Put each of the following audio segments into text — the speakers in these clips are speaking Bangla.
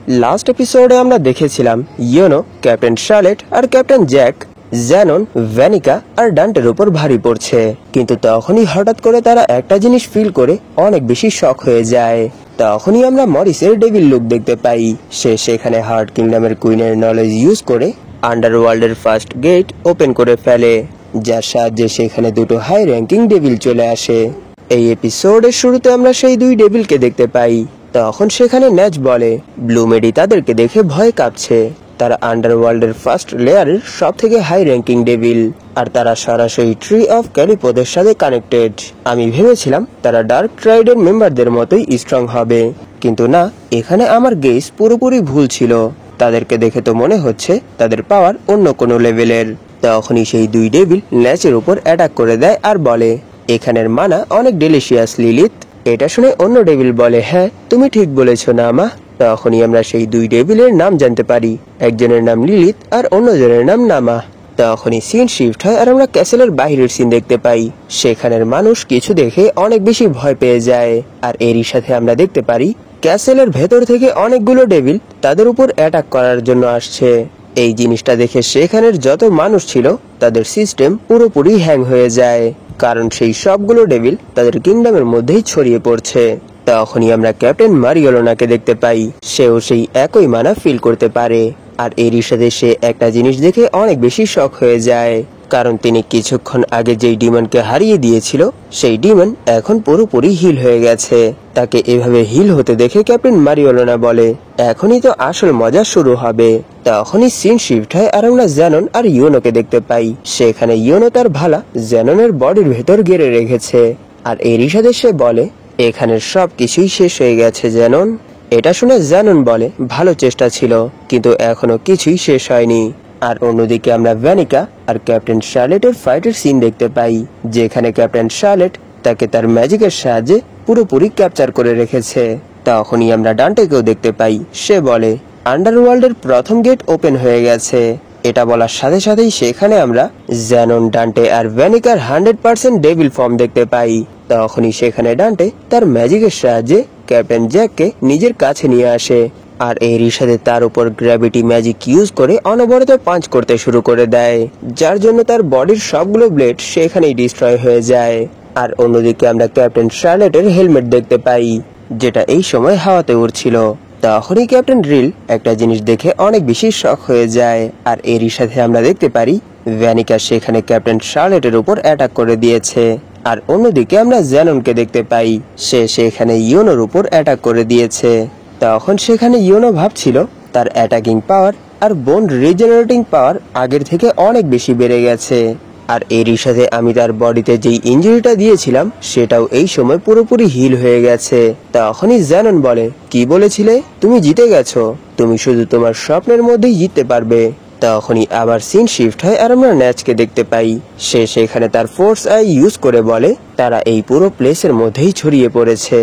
লাস্ট এপিসোডে আমরা দেখেছিলাম ইয়োনো, ক্যাপ্টেন শার্লেট আর ক্যাপ্টেন জ্যাক জ্যানন, ভ্যানিকা আর ডান্টের উপর ভারী পড়ছে। কিন্তু তখনই হঠাৎ করে তারা একটা জিনিস ফিল করে অনেক বেশি শক হয়ে যায়। তখনই আমরা মরিসের ডেভিল লুক দেখতে পাই। সে সেখানে হার্ট কিংডমের কুইনের নলেজ ইউজ করে আন্ডারওয়ার্ল্ডের ফার্স্ট গেট ওপেন করে ফেলে, যার সাহায্যে সেখানে দুটো হাই র্যাঙ্কিং ডেভিল চলে আসে। এই এপিসোডের শুরুতে আমরা সেই দুই ডেভিলকে দেখতে পাই। তখন সেখানে ন্যাচ বলে ব্লুমেডি তাদেরকে দেখে ভয় কাঁপছে। তারা আন্ডারওয়ার্ল্ডের ফার্স্ট লেয়ারের সব থেকে হাই র্যাঙ্কিং ডেভিল, আর তারা সরাসরি ট্রি অফ ক্যালিপোদের সাথে কানেক্টেড। আমি ভেবেছিলাম তারা ডার্ক ট্রাইডের মেম্বারদের মতোই স্ট্রং হবে, কিন্তু না, এখানে আমার গেস পুরোপুরি ভুল ছিল। তাদেরকে দেখে তো মনে হচ্ছে তাদের পাওয়ার অন্য কোনো লেভেলের। তখনই সেই দুই ডেভিল ন্যাচের উপর অ্যাটাক করে দেয় আর বলে এখানের মানা অনেক ডেলিশিয়াস লিলিথ। এটা শুনে অন্য ডেভিল বলে হ্যাঁ, তুমি ঠিক বলেছ না মা। তখনই আমরা সেই দুই ডেভিলের নাম জানতে পারি। একজনের নাম লিলিথ আর অন্যজনের নাম নামা। তখনই সিন শিফট হয় আর আমরা ক্যাসেলের বাইরের সিন দেখতে পাই। সেখানের মানুষ কিছু দেখে অনেক বেশি ভয় পেয়ে যায়, আর এরই সাথে আমরা দেখতে পারি ক্যাসেলের ভেতর থেকে অনেকগুলো ডেভিল তাদের উপর অ্যাটাক করার জন্য আসছে। এই জিনিসটা দেখে সেখানের যত মানুষ ছিল তাদের সিস্টেম পুরোপুরি হ্যাং হয়ে যায়, কারণ সেই সবগুলো ডেভিল তাদের কিংডমের মধ্যেই ছড়িয়ে পড়ছে। তখনই আমরা ক্যাপ্টেন মারিওলোনাকে দেখতে পাই। সেও সেই একই মানা ফিল করতে পারে, আর এরই সাথে সে একটা জিনিস দেখে অনেক বেশি শক হয়ে যায়, কারণ তিনি কিছুক্ষণ আগে যেই ডিমনকে হারিয়ে দিয়েছিল সেই ডিমন এখন পুরোপুরি হিল হয়ে গেছে। তাকে এভাবে হিল হতে দেখে ক্যাপ্টেন মারিওলোনা বলে এখনই তো আসল মজা শুরু হবে। তখনই সিন শিফট হয় আর আমরা জ্যানন আর ইয়োনোকে দেখতে পাই। সেখানে ইয়োনো তার ভালা জ্যাননের বডির ভেতর গেড়ে রেখেছে, আর এরই সাথে সে বলে এখানের সব কিছুই শেষ হয়ে গেছে জ্যানন। এটা শুনে জ্যানন বলে ভালো চেষ্টা ছিল, কিন্তু এখনো কিছুই শেষ হয়নি। আর অন্যদিকে আমরা ভ্যানিকা আর ক্যাপ্টেন শার্লেটের ফাইটের সিন দেখতে পাই, যেখানে ক্যাপ্টেন শার্লেট তাকে তার ম্যাজিকের সাহায্যে পুরোপুরি ক্যাপচার করে রেখেছে। তখনই আমরা ডান্টেকেও দেখতে পাই। সে বলে আন্ডারওয়ার্ল্ডের প্রথম গেট ওপেন হয়ে গেছে। এটা বলার সাথে সাথেই সেখানে আমরা জ্যানন, ডান্টে আর ভ্যানিকার 100% ডেভিল ফর্ম দেখতে পাই। তখনই সেখানে ডান্টে তার ম্যাজিকের সাহায্যে ক্যাপ্টেন জ্যাককে নিজের কাছে নিয়ে আসে, আর এরই সাথে তার উপর গ্র্যাভিটি ম্যাজিক ইউজ করে অনবরত পাঞ্চ করতে শুরু করে দেয়, যার জন্য তার বডির সবগুলো ব্লেড সেখানেই ডিস্ট্রয় হয়ে যায়। আর অন্যদিকে আমরা ক্যাপ্টেন শার্লেটের হেলমেট দেখতে পাই, যেটা এই সময় হাওয়াতে উড়ছিল। তখনই ক্যাপ্টেন রিল একটা জিনিস দেখে অনেক বেশি শক হয়ে যায়, আর এরই সাথে আমরা দেখতে পারি ভ্যানিকা সেখানে ক্যাপ্টেন শার্লেটের উপর অ্যাটাক করে দিয়েছে। আর অন্যদিকে আমরা জ্যাননকে দেখতে পাই, সে সেখানে ইয়োনোর উপর অ্যাটাক করে দিয়েছে। তখন সেখানে ইয়োনো ভাবছিল তার অ্যাটাকিং পাওয়ার আর বোন রিজেনারেটিং পাওয়ার আগের থেকে অনেক বেশি বেড়ে গেছে, আর এরই সাথে আমি তার বডিতে যেই ইঞ্জুরিটা দিয়েছিলাম সেটাও এই সময় পুরোপুরি হিল হয়ে গেছে। তখনই জ্যানন বলে কি বলেছিলে, তুমি জিতে গেছো, তুমি শুধু তোমার স্বপ্নের মধ্যেই জিততে পারবে। তখনই আবার সিন শিফট হয় আর আমরা ন্যাচকে দেখতে পাই। সে সেখানে তার ফোর্স আই ইউজ করে বলে তারা এই পুরো প্লেসের মধ্যেই ছড়িয়ে পড়েছে।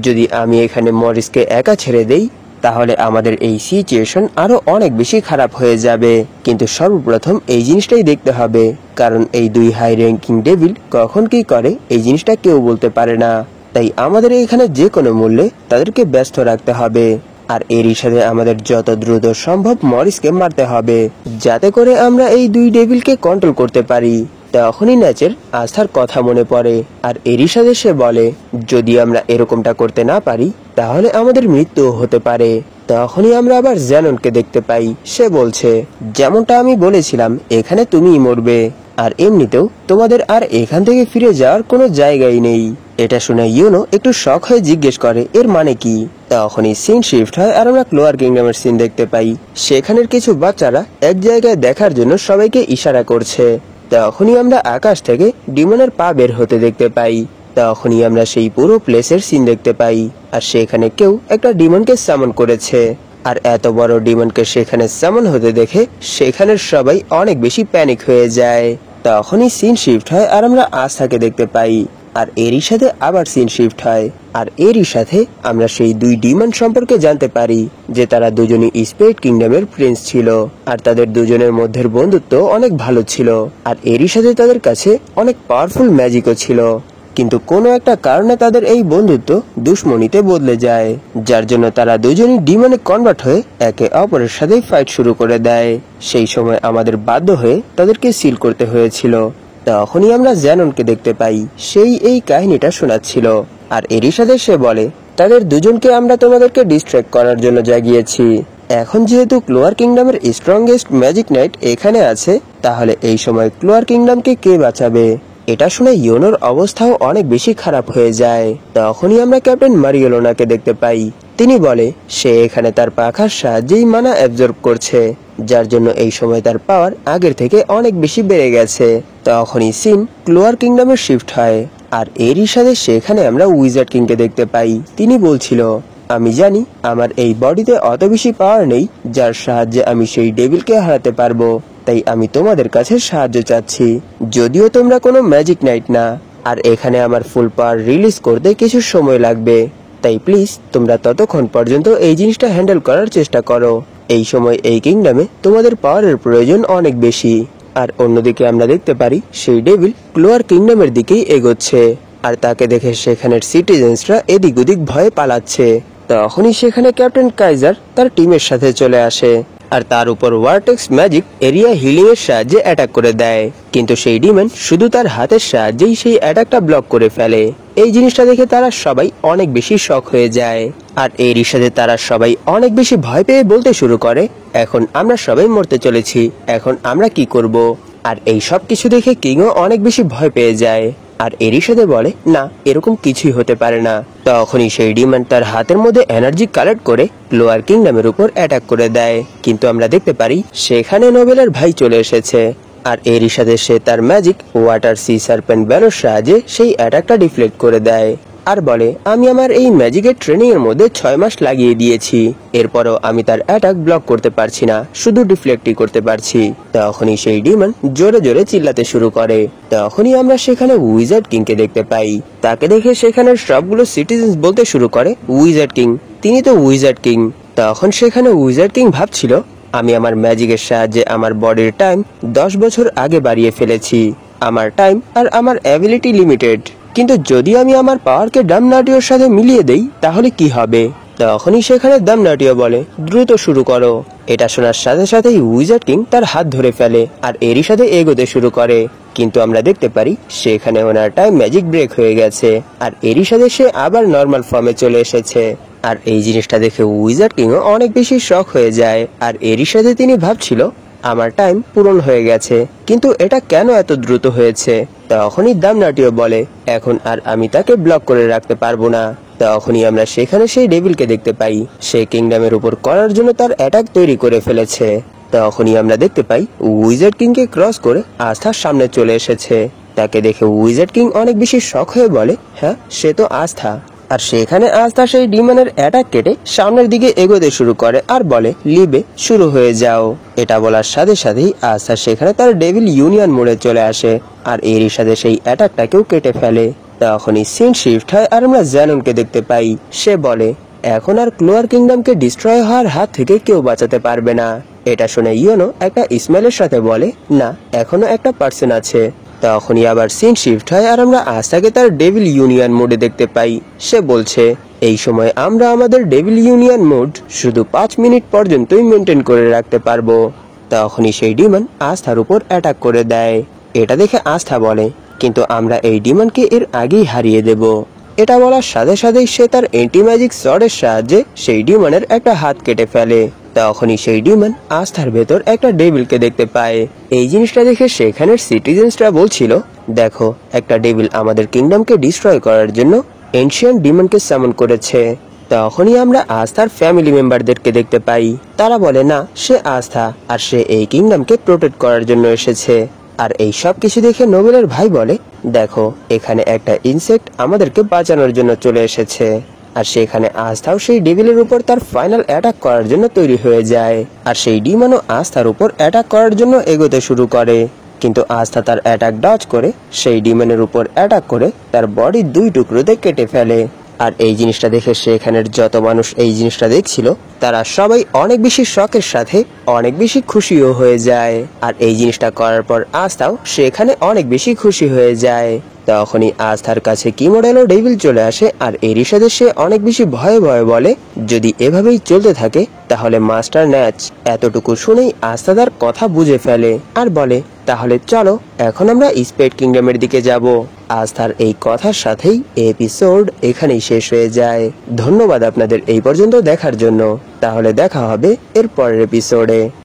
যদি আমি এখানে মরিসকে একা ছেড়ে দেই তাহলে আমাদের এই সিচুয়েশন আরো অনেক বেশি খারাপ হয়ে যাবে। কিন্তু সর্বপ্রথম এই জিনিসটাই দেখতে হবে, কারণ এই দুই হাই র্যাঙ্কিং ডেভিল কখন কি করে এই জিনিসটা কেউ বলতে পারে না। তাই আমাদের এখানে যে কোনো মূল্যে তাদেরকে ব্যস্ত রাখতে হবে, আর এরই সাথে আমাদের যত দ্রুত সম্ভব মরিসকে মারতে হবে, যাতে করে আমরা এই দুই ডেভিলকে কন্ট্রোল করতে পারি। তখনই ন্যাচের আস্থার কথা মনে পড়ে, আর এরই সাথে সে বলে যদি আমরা এরকমটা করতে না পারি তাহলে আমাদের মৃত্যু হতে পারে। তখনই আমরা আবার জ্যাননকে দেখতে পাই। সে বলছে যেমনটা আমি বলেছিলাম এখানে তুমিই মরবে, আর এমনিতেও তোমাদের আর এখান থেকে ফিরে যাওয়ার কোনো জায়গাই নেই। এটা শুনে ইয়োনো একটু শক হয়ে জিজ্ঞেস করে এর মানে কি। তখনই সিন শিফট হয় আর আমরা ক্লোয়ার কিংডমের সিন দেখতে পাই। সেখানের কিছু বাচ্চারা এক জায়গায় দেখার জন্য সবাইকে ইশারা করছে। তখনই আমরা আকাশ থেকে ডিমনের পা বের হতে দেখতে পাই। তখনই আমরা সেই পুরো প্লেসের সিন দেখতে পাই, আর সেখানে কেউ একটা ডিমনকে সামন করেছে। আর এত বড় ডিমনকে সেখানে সামন হতে দেখে সেখানের সবাই অনেক বেশি প্যানিক হয়ে যায়। তখনই সিন শিফট হয় আর আমরা আস্থাকে দেখতে পাই, আর এরই সাথে আবার সিন শিফট হয়। আর এরই সাথে আমরা সেই দুই ডিমন সম্পর্কে জানতে পারি যে তারা দুজনই স্পিরিট কিংডমের প্রিন্স ছিল, আর তাদের দুজনের মধ্যে বন্ধুত্ব অনেক ভালো ছিল। আর এরই সাথে তাদের কাছে অনেক পাওয়ারফুল ম্যাজিকও ছিল। কিন্তু কোনো একটা কারণে তাদের এই বন্ধুত্ব দুশ্মনীতে বদলে যায়, যার জন্য তারা দুজনই ডিমনে কনভার্ট হয়ে একে অপরের সাথে ফাইট শুরু করে দেয়। সেই সময় আমাদের বাধ্য হয়ে তাদেরকে সিল করতে হয়েছিল। তখনই আমরা জ্যাননকে দেখতে পাই, সেই এই কাহিনীটা শোনাচ্ছিল। আর এরই সাথে সে বলে, তাদের দুজনকে আমরা তোমাদেরকে ডিস্ট্র্যাক্ট করার জন্য জাগিয়েছি। এখন যেহেতু ক্লোয়ার কিংডমের স্ট্রংগেস্ট ম্যাজিক নাইট এখানে আছে, তাহলে এই সময় ক্লোয়ার কিংডমকে কে বাঁচাবে? এটা শুনে ইয়োনোর অবস্থাও অনেক বেশি খারাপ হয়ে যায়। তখনই আমরা ক্যাপ্টেন মারিওলোনাকে দেখতে পাই। তিনি বলে সে এখানে তার পাখার সাহায্যেই মানা অ্যাবজর্ব করছে, যার জন্য এই সময় তার পাওয়ার আগের থেকে অনেক বেশি বেড়ে গেছে। তখনই সিন ক্লোয়ার কিংডমে শিফট হয়। আর এরই সাথে সেখানে আমরা উইজার্ড কিংকে দেখতে পাই। তিনি বলছিল, আমি জানি আমার এই বডিতে অত বেশি পাওয়ার নেই যার সাহায্যে আমি সেই ডেভিলকে হারাতে পারবো, তাই আমি তোমাদের কাছে সাহায্য চাচ্ছি। যদিও তোমরা কোনো ম্যাজিক নাইট না, আর এখানে আমার ফুল পাওয়ার রিলিজ করতে কিছু সময় লাগবে, তাই প্লিজ তোমরা ততক্ষণ পর্যন্ত এই জিনিসটা হ্যান্ডেল করার চেষ্টা করো। এই সময় এই কিংডমে তোমাদের পাওয়ারের প্রয়োজন অনেক বেশি। আর অন্যদিকে আমরা দেখতে পারি সেই ডেভিল ক্লোয়ার কিংডমের দিকেই এগোচ্ছে, আর তাকে দেখে সেখানের সিটিজেন্সরা এদিক ওদিক ভয়ে পালাচ্ছে। তখনই সেখানে ক্যাপ্টেন কাইজার তার টিমের সাথে চলে আসে, আর তার উপর ওয়ারটেক্স ম্যাজিক এরিয়া হিলিং এর সাহায্যে অ্যাটাক করে দেয়। কিন্তু সেই ডিমন শুধু তার হাতের সাহায্যেই সেই অ্যাটাকটা ব্লক করে ফেলে। এই জিনিসটা দেখে তারা সবাই অনেক বেশি শক হয়ে যায়, আর এরই সাথে তারা সবাই অনেক বেশি ভয় পেয়ে বলতে শুরু করে, এখন আমরা সবাই মরতে চলেছি, এখন আমরা কি করব? আর এই সব কিছু দেখে কিংও অনেক বেশি ভয় পেয়ে যায়, আর এরই সাথে বলে, না, এরকম কিছুই হতে পারে না। তখনই সেই ডিমন তার হাতের মধ্যে এনার্জি কালেক্ট করে লোয়ার কিংডমের উপর অ্যাটাক করে দেয়। কিন্তু আমরা দেখতে পারি সেখানে নোবেলের ভাই চলে এসেছে, আর এরই সাথে সে তার ম্যাজিক ওয়াটার সি সার্পেন্ট ব্যালোর সাহায্যে সেই অ্যাটাকটা ডিফ্লেক্ট করে দেয়, আর বলে, আমি আমার এই ম্যাজিকের ট্রেনিং এর মধ্যে 6 মাস লাগিয়ে দিয়েছি, এরপরও আমি তার অ্যাটাক ব্লক করতে পারছি না, শুধু ডিফ্লেক্টই করতে পারছি। তখনই সেই ডিমন জোরে জোরে চিল্লাতে শুরু করে। তখনই আমরা সেখানে উইজার্ড কিংকে দেখতে পাই। তাকে দেখে সেখানের সবগুলো সিটিজেন্স বলতে শুরু করে, উইজার্ড কিং, তিনি তো উইজার্ড কিং। তখন সেখানে উইজার্ড কিং ভাবছিল, আমি আমার ম্যাজিকের সাহায্যে আমার বডির টাইম 10 বছর আগে বাড়িয়ে ফেলেছি। আমার টাইম আর আমার অ্যাবিলিটি লিমিটেড, কিন্তু যদি আমি আমার পাওয়ারকে ডামনাটিওর সাথে মিলিয়ে দেই তাহলে কি হবে? তখনই সেখানে দামনাটিও বলে, দ্রুত শুরু করো। এটা শোনার সাথে সাথেই উইজার্ড কিং তার হাত ধরে ফেলে, আর এরই সাথে এগোতে শুরু করে। কিন্তু আমরা দেখতে পারি সেখানে ওনার টাইম ম্যাজিক ব্রেক হয়ে গেছে, আর এরই সাথে সে আবার নর্মাল ফর্মে চলে এসেছে। আর এই জিনিসটা দেখে উইজার্ড কিংও অনেক বেশি শক হয়ে যায়, আর এরই সাথে তিনি ভাবছিল, আমার টাইম পূরণ হয়ে গেছে, কিন্তু এটা কেন এত দ্রুত হয়েছে? তখনই দামনাটিও বলে, এখন আর আমি তাকে ব্লক করে রাখতে পারবো না। তখনই আমরা সেখানে সেই ডেভিলকে দেখতে পাই, সে কিংডমের উপর করার জন্য তার অ্যাটাক তৈরি করে ফেলেছে। তখনই আমরা দেখতে পাই উইজার্ড কিংকে ক্রস করে আস্থার সামনে চলে এসেছে। তাকে দেখে উইজার্ড কিং অনেক বেশি শক হয়ে বলে, হ্যাঁ, সে তো আস্থা। আর সেখানে আস্থা সেই ডিমনের অ্যাটাক কেটে সামনের দিকে এগোতে শুরু করে আর বলে, লিবে, শুরু হয়ে যাও। এটা বলার সাথে সাথেই আস্থা সেখানে তার ডেভিল ইউনিয়ন মোড়ে চলে আসে, আর এরই সাথে সেই অ্যাটাকটাকেও কেটে ফেলে। তখনই সিন শিফট হয় আর আমরা জ্যাননকে দেখতে পাই। সে বলে, এখন আর ক্লোয়ার কিংডমকে ডিস্ট্রয় হওয়ার হাত থেকে কেউ বাঁচাতে পারবে না। এটা শুনে ইয়োনো একটা ইসমাইলের সাথে বলে, না, এখনো একটা পার্সন আছে। তখনই আবার সিন শিফট হয় আর আমরা আস্থাকে তার ডেভিল ইউনিয়ন মোডে দেখতে পাই। সে বলছে, এই সময় আমরা আমাদের ডেভিল ইউনিয়ন মোড শুধু 5 মিনিট পর্যন্তই মেনটেন করে রাখতে পারবো। তখনই সেই ডিমন আস্থার উপর অ্যাটাক করে দেয়। এটা দেখে আস্থা বলে, কিন্তু আমরা এই ডিমনকে এর আগেই হারিয়ে দেব। এটা বলার সাথে সাথেই সে তার এন্টি ম্যাজিক সর্ডের সাহায্যে সেই ডিমনের একটা হাত কেটে ফেলে। তখনই সেই ডিমন আস্থার ভেতর একটা ডেভিলকে দেখতে পায়। এই জিনিসটা দেখে সেখানের সিটিজেন্সরা বলছিল, দেখো, একটা ডেভিল আমাদের কিংডমকে ডিস্ট্রয় করার জন্য এনশিয়েন্ট ডিমনকে সামন করেছে। তখনই আমরা আস্থার ফ্যামিলি মেম্বারদেরকে দেখতে পাই। তারা বলে, না, সে আস্থা, আর সে এই কিংডমকে প্রোটেক্ট করার জন্য এসেছে। আর এই সব কিছু দেখে নোবেলের ভাই বলে, দেখো, এখানে একটা ইনসেক্ট আমাদেরকে বাঁচানোর জন্য চলে এসেছে। আর সেখানে আস্থাও সেই ডেভিলের উপর তার ফাইনাল অ্যাটাক করার জন্য তৈরি হয়ে যায়। আর সেই ডিমনও আস্থার উপর অ্যাটাক করার জন্য এগোতে শুরু করে, কিন্তু আস্থা তার অ্যাটাক ডজ করে সেই ডিমনের উপর অ্যাটাক করে তার বডি 2 টুকরোতে কেটে ফেলে। আর এই জিনিসটা দেখে সেখানের যত মানুষ এই জিনিসটা দেখছিল তারা সবাই অনেক বেশি শকের সাথে অনেক বেশি খুশিও হয়ে যায়। আর এই জিনিসটা করার পর আস্থাও সেখানে অনেক বেশি খুশি হয়ে যায়। তখনই আস্থার কাছে কিমোডেল ও ডেভিল চলে আসে আর এরই সাথে সে অনেক বেশি ভয়ে ভয়ে বলে যদি এভাবেই চলতে থাকে তাহলে মাস্টার ন্যাচ। এতটুকু শুনেই আস্থা তার কথা বুঝে ফেলে আর বলে তাহলে চলো এখন আমরা স্পেড কিংডমের দিকে যাব। আস্থার এই কথার সাথেই এপিসোড এখানেই শেষ হয়ে যায়। ধন্যবাদ আপনাদের এই পর্যন্ত দেখার জন্য। তাহলে দেখা হবে এর পরের এপিসোডে।